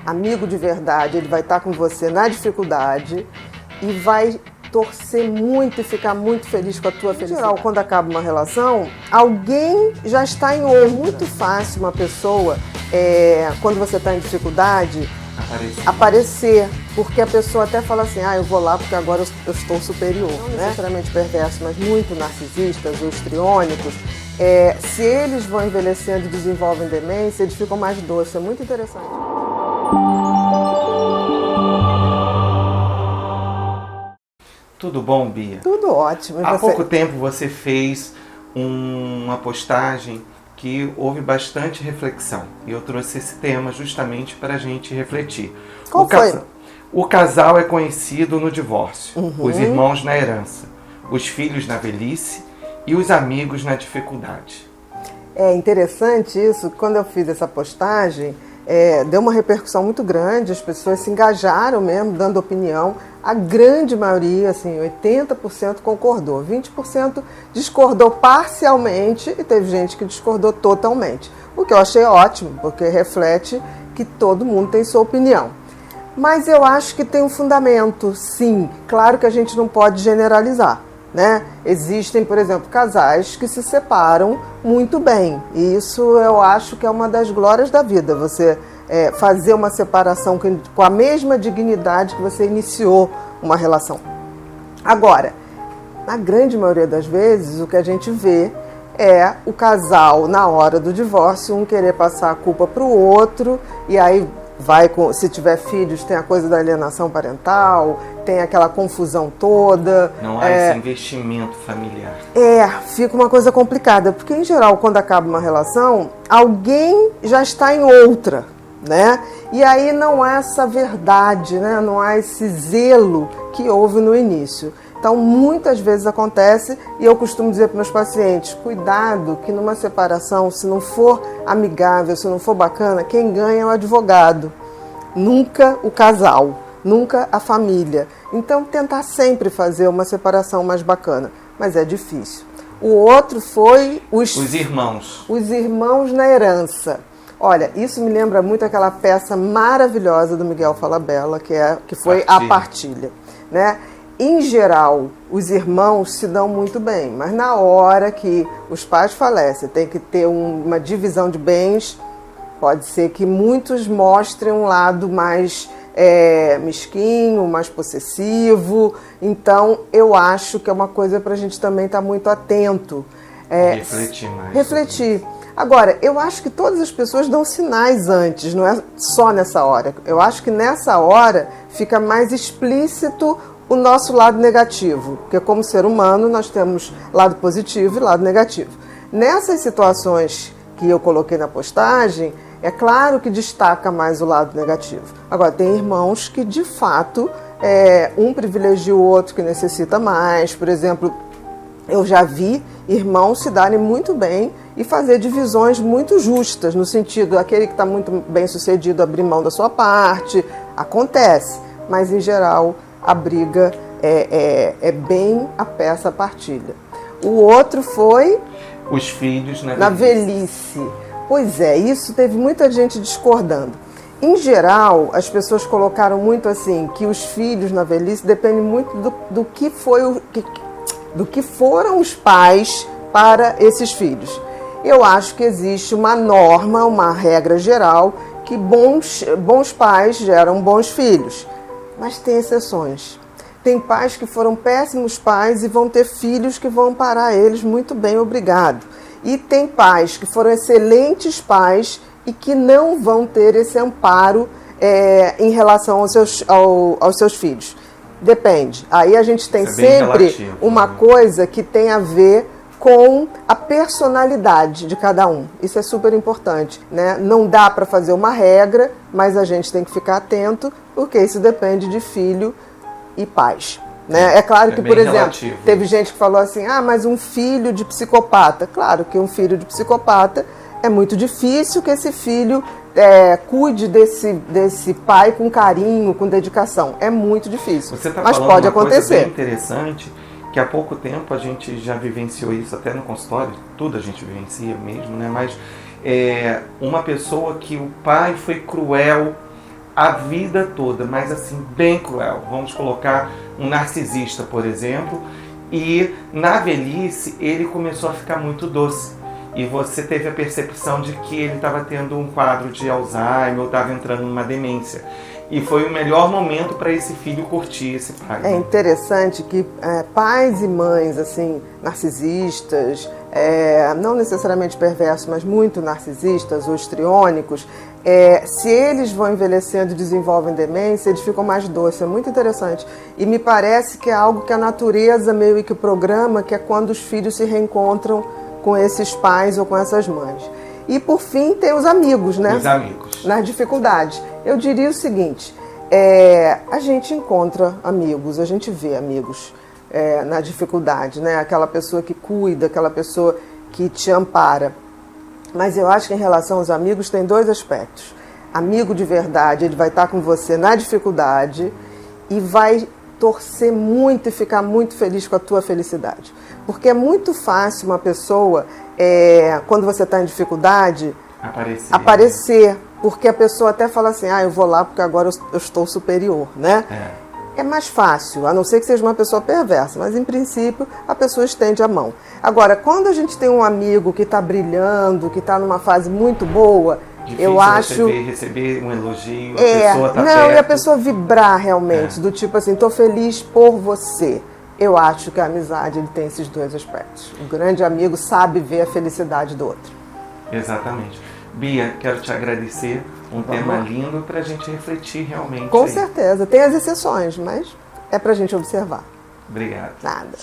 amigo de verdade, ele vai estar com você na dificuldade e vai torcer muito e ficar muito feliz com a tua felicidade. Em geral, quando acaba uma relação, alguém já está em outro. É muito fácil uma pessoa, quando você está em dificuldade, aparecer, porque a pessoa até fala assim, eu vou lá porque agora eu estou superior. Não necessariamente perverso, mas muito narcisistas ou histriônicos. Se eles vão envelhecendo e desenvolvem demência, eles ficam mais doces. É muito interessante. Tudo bom, Bia? Tudo ótimo. Há pouco tempo você fez uma postagem que houve bastante reflexão. E eu trouxe esse tema justamente para a gente refletir. Qual foi? O casal é conhecido no divórcio, os irmãos na herança, os filhos na velhice e os amigos na dificuldade. É interessante isso. Quando eu fiz essa postagem, deu uma repercussão muito grande, as pessoas se engajaram mesmo, dando opinião. A grande maioria, assim, 80% concordou, 20% discordou parcialmente e teve gente que discordou totalmente. O que eu achei ótimo, porque reflete que todo mundo tem sua opinião. Mas eu acho que tem um fundamento, sim. Claro que a gente não pode generalizar, né? Existem, por exemplo, casais que se separam muito bem. E isso eu acho que é uma das glórias da vida, você fazer uma separação com a mesma dignidade que você iniciou uma relação. Agora, na grande maioria das vezes, o que a gente vê é o casal, na hora do divórcio, um querer passar a culpa para o outro, e aí se tiver filhos, tem a coisa da alienação parental, tem aquela confusão toda. Não há esse investimento familiar. Fica uma coisa complicada, porque em geral, quando acaba uma relação, alguém já está em outra, né? E aí não há essa verdade, né? Não há esse zelo que houve no início. Então, muitas vezes acontece, e eu costumo dizer para meus pacientes, cuidado que numa separação, se não for amigável, se não for bacana, quem ganha é o advogado, nunca o casal, nunca a família. Então, tentar sempre fazer uma separação mais bacana, mas é difícil. O outro foi os irmãos. Os irmãos na herança. Olha, isso me lembra muito aquela peça maravilhosa do Miguel Falabella, que foi A Partilha, né? Em geral, os irmãos se dão muito bem, mas na hora que os pais falecem, tem que ter uma divisão de bens, pode ser que muitos mostrem um lado mais mesquinho, mais possessivo. Então, eu acho que é uma coisa para a gente também estar muito atento. Refletir mais. Refletir. Agora, eu acho que todas as pessoas dão sinais antes, não é só nessa hora. Eu acho que nessa hora fica mais explícito o nosso lado negativo, porque como ser humano nós temos lado positivo e lado negativo. Nessas situações que eu coloquei na postagem, é claro que destaca mais o lado negativo. Agora, tem irmãos que de fato um privilegia o outro que necessita mais. Por exemplo, eu já vi irmãos se darem muito bem e fazer divisões muito justas, no sentido, aquele que está muito bem sucedido abrir mão da sua parte, acontece, mas em geral a briga é bem a peça, a partilha. O outro foi os filhos na velhice. Pois é, isso teve muita gente discordando. Em geral, as pessoas colocaram muito assim, que os filhos na velhice dependem muito do que foram os pais para esses filhos. Eu acho que existe uma norma, uma regra geral, que bons pais geram bons filhos. Mas tem exceções. Tem pais que foram péssimos pais e vão ter filhos que vão amparar eles muito bem, obrigado. E tem pais que foram excelentes pais e que não vão ter esse amparo em relação aos seus filhos. Depende. Aí a gente tem sempre relativo, uma coisa que tem a ver com a personalidade de cada um. Isso é super importante, né? Não dá para fazer uma regra, mas a gente tem que ficar atento, porque isso depende de filho e pais, né? É claro que, por exemplo, relativo. Teve gente que falou assim, mas um filho de psicopata. Claro que um filho de psicopata é muito difícil que esse filho cuide desse pai com carinho, com dedicação. É muito difícil, Você tá mas falando pode uma acontecer. Coisa bem interessante, que há pouco tempo a gente já vivenciou isso até no consultório, tudo a gente vivencia mesmo, né? Mas uma pessoa que o pai foi cruel a vida toda, mas assim, bem cruel. Vamos colocar um narcisista, por exemplo, e na velhice ele começou a ficar muito doce. E você teve a percepção de que ele estava tendo um quadro de Alzheimer ou estava entrando numa demência. E foi o melhor momento para esse filho curtir esse pai. É interessante que pais e mães assim narcisistas, não necessariamente perversos, mas muito narcisistas ou histriônicos, se eles vão envelhecendo e desenvolvem demência, eles ficam mais doces. É muito interessante. E me parece que é algo que a natureza meio que programa, que é quando os filhos se reencontram com esses pais ou com essas mães. E por fim tem os amigos, né? Os amigos. Nas dificuldades. Eu diria o seguinte, a gente encontra amigos, a gente vê amigos na dificuldade, né? Aquela pessoa que cuida, aquela pessoa que te ampara. Mas eu acho que em relação aos amigos tem dois aspectos. Amigo de verdade, ele vai estar com você na dificuldade e vai torcer muito e ficar muito feliz com a tua felicidade. Porque é muito fácil uma pessoa, quando você está em dificuldade, aparecer. Porque a pessoa até fala assim, eu vou lá porque agora eu estou superior, né? É mais fácil, a não ser que seja uma pessoa perversa, mas em princípio a pessoa estende a mão. Agora, quando a gente tem um amigo que está brilhando, que está numa fase muito boa, difícil eu acho receber um elogio, a pessoa tá perto. E a pessoa vibrar realmente, do tipo assim, estou feliz por você. Eu acho que a amizade ele tem esses dois aspectos. O grande amigo sabe ver a felicidade do outro. Exatamente. Bia, quero te agradecer. Um tema lindo para a gente refletir realmente. Com certeza. Tem as exceções, mas é para a gente observar. Obrigado. Nada.